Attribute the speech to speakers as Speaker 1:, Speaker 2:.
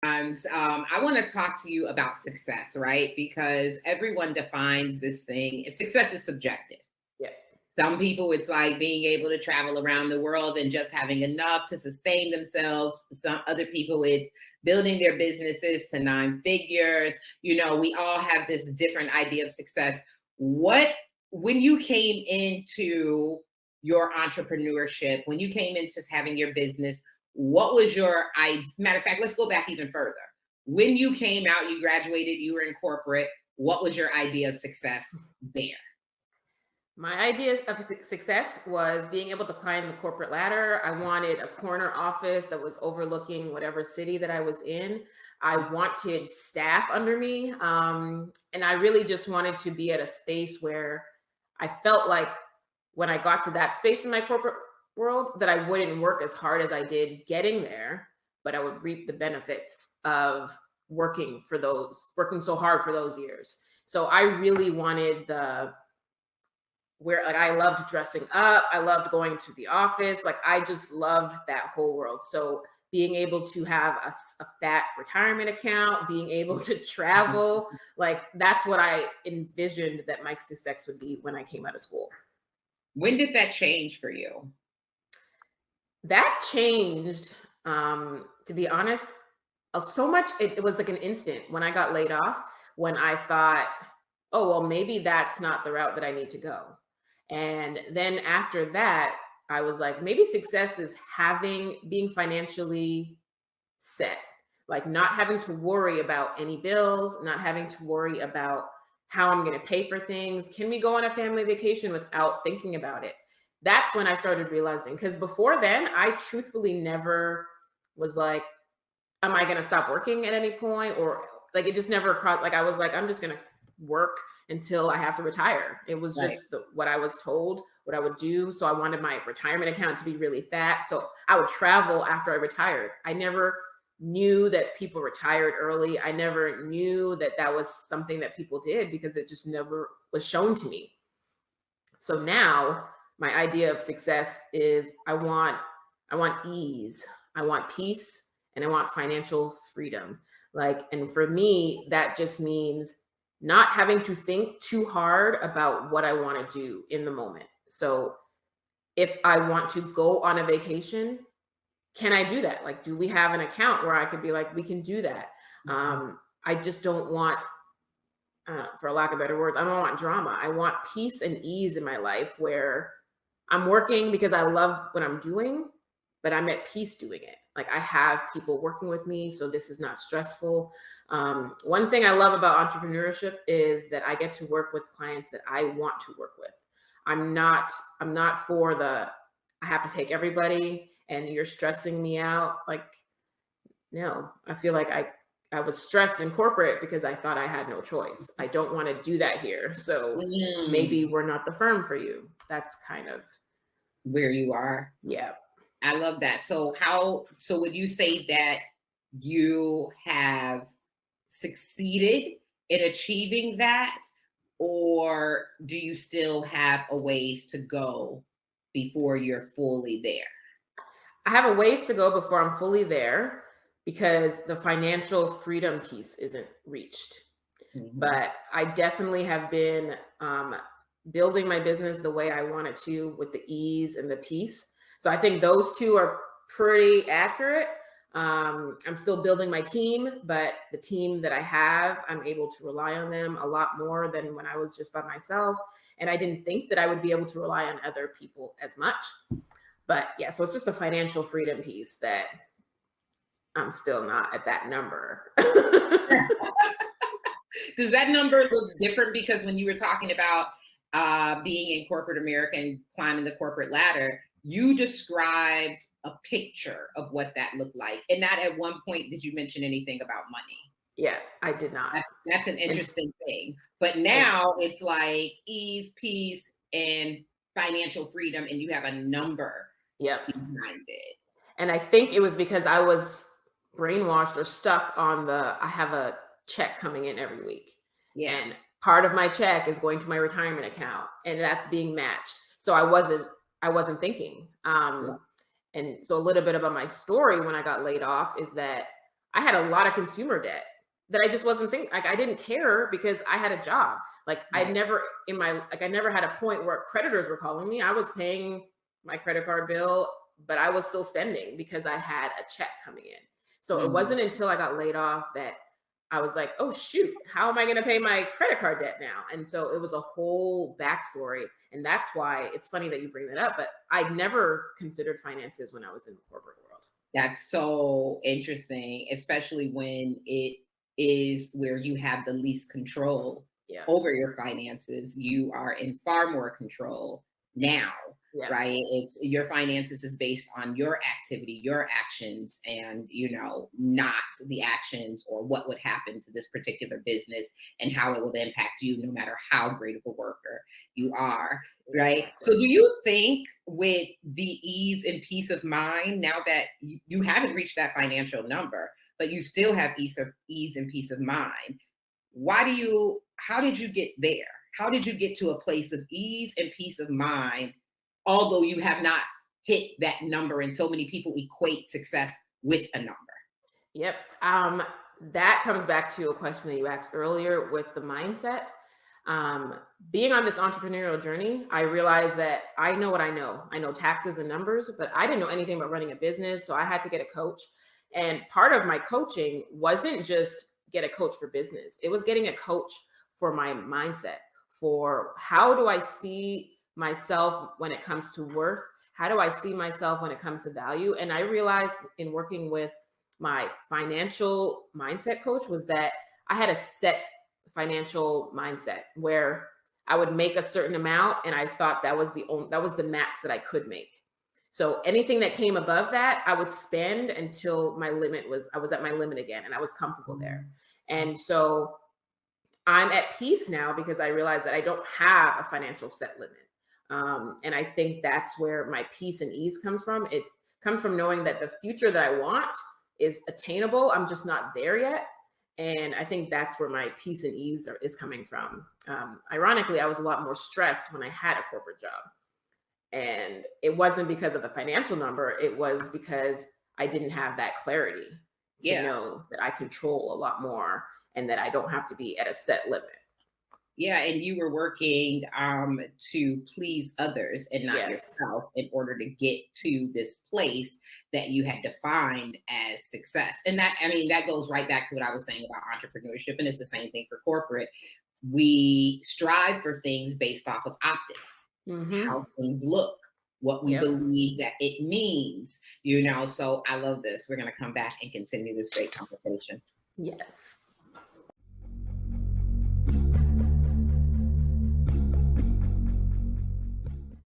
Speaker 1: And I want to talk to you about success, right? Because everyone defines this thing. Success is subjective.
Speaker 2: Yeah.
Speaker 1: Some people, it's like being able to travel around the world and just having enough to sustain themselves. Some other people, it's building their businesses to nine figures. We all have this different idea of success. When you came into your entrepreneurship, when you came into having your business, what was your idea? Matter of fact, let's go back even further. When you came out, you graduated, you were in corporate. What was your idea of success there?
Speaker 2: My idea of success was being able to climb the corporate ladder. I wanted a corner office that was overlooking whatever city that I was in. I wanted staff under me. And I really just wanted to be at a space where I felt like when I got to that space in my corporate world, that I wouldn't work as hard as I did getting there, but I would reap the benefits of working so hard for those years. So I really wanted where like I loved dressing up, I loved going to the office, like I just loved that whole world. So being able to have a fat retirement account, being able to travel, like that's what I envisioned that my success would be when I came out of school.
Speaker 1: When did that change for you?
Speaker 2: That changed, to be honest, so much. It was like an instant when I got laid off, when I thought, oh, well, maybe that's not the route that I need to go. And then after that, I was like, maybe success is being financially set, like not having to worry about any bills, not having to worry about how I'm going to pay for things. Can we go on a family vacation without thinking about it? That's when I started realizing, because before then, I truthfully never was like, am I going to stop working at any point? Or like, it just never crossed. Like, I was like, I'm just going to work until I have to retire. It was
Speaker 1: Right.
Speaker 2: just what I was told, what I would do. So I wanted my retirement account to be really fat. So I would travel after I retired. I never knew that people retired early. I never knew that that was something that people did because it just never was shown to me. So now my idea of success is I want ease, I want peace, and I want financial freedom. Like, and for me, that just means not having to think too hard about what I want to do in the moment. So if I want to go on a vacation, can I do that? Like, do we have an account where I could be like, we can do that? I just don't want, for lack of better words, I don't want drama. I want peace and ease in my life where I'm working because I love what I'm doing, but I'm at peace doing it. Like I have people working with me, so this is not stressful. One thing I love about entrepreneurship is that I get to work with clients that I want to work with. I'm not for I have to take everybody and you're stressing me out. Like, no, I feel like I was stressed in corporate because I thought I had no choice. I don't want to do that here. So maybe we're not the firm for you. That's kind of
Speaker 1: Where you are.
Speaker 2: yeah.
Speaker 1: I love that. So would you say that you have succeeded in achieving that, or do you still have a ways to go before you're fully there?
Speaker 2: I have a ways to go before I'm fully there because the financial freedom piece isn't reached. But I definitely have been building my business the way I want it to, with the ease and the peace. So I think those two are pretty accurate. I'm still building my team, but the team that I have, I'm able to rely on them a lot more than when I was just by myself. And I didn't think that I would be able to rely on other people as much. But yeah, so it's just the financial freedom piece that I'm still not at that number.
Speaker 1: Does that number look different? Because when you were talking about being in corporate America and climbing the corporate ladder, you described a picture of what that looked like. And not at one point did you mention anything about money.
Speaker 2: Yeah, I did not.
Speaker 1: That's an interesting thing. But now it's like ease, peace, and financial freedom, and you have a number behind it.
Speaker 2: And I think it was because I was brainwashed or stuck on I have a check coming in every week.
Speaker 1: Yeah.
Speaker 2: And part of my check is going to my retirement account and that's being matched. So I wasn't thinking. And so a little bit about my story when I got laid off is that I had a lot of consumer debt that I just wasn't thinking, like, I didn't care because I had a job. Like, I
Speaker 1: Right.
Speaker 2: never in my, like, I never had a point where creditors were calling me. I was paying my credit card bill, but I was still spending because I had a check coming in. So it
Speaker 1: Mhm.
Speaker 2: wasn't until I got laid off that I was like, oh shoot, how am I going to pay my credit card debt now? And so it was a whole backstory. And that's why it's funny that you bring that up. But I never considered finances when I was in the corporate world.
Speaker 1: That's so interesting, especially when it is where you have the least control
Speaker 2: Yeah.
Speaker 1: over your finances. You are in far more control now,
Speaker 2: Yeah.
Speaker 1: right? It's your finances is based on your activity, your actions, and not the actions or what would happen to this particular business and how it will impact you, no matter how great of a worker you are. Right. So,
Speaker 2: Exactly.
Speaker 1: do you think with the ease and peace of mind, now that you haven't reached that financial number, but you still have ease and peace of mind, how did you get there? How did you get to a place of ease and peace of mind, although you have not hit that number and so many people equate success with a number?
Speaker 2: Yep. That comes back to a question that you asked earlier with the mindset. Um, Being on this entrepreneurial journey, I realized that I know what I know. I know taxes and numbers, but I didn't know anything about running a business. So I had to get a coach. And part of my coaching wasn't just get a coach for business, it was getting a coach for my mindset, for how do I see myself when it comes to worth? How do I see myself when it comes to value? And I realized in working with my financial mindset coach was that I had a set financial mindset where I would make a certain amount and I thought that was the max that I could make. So anything that came above that, I would spend until I was at my limit again and I was comfortable there. And so I'm at peace now because I realize that I don't have a financial set limit. And I think that's where my peace and ease comes from. It comes from knowing that the future that I want is attainable. I'm just not there yet. And I think that's where my peace and ease is coming from. Ironically, I was a lot more stressed when I had a corporate job. And it wasn't because of the financial number, it was because I didn't have that clarity to
Speaker 1: Yeah.
Speaker 2: know that I control a lot more and that I don't have to be at a set limit.
Speaker 1: Yeah, and you were working to please others and not
Speaker 2: Yes.
Speaker 1: yourself in order to get to this place that you had defined as success. And that, I mean, that goes right back to what I was saying about entrepreneurship, and it's the same thing for corporate. We strive for things based off of optics,
Speaker 2: Hmm.
Speaker 1: how things look, what we
Speaker 2: Yep.
Speaker 1: believe that it means. So I love this. We're going to come back and continue this great conversation.
Speaker 2: Yes.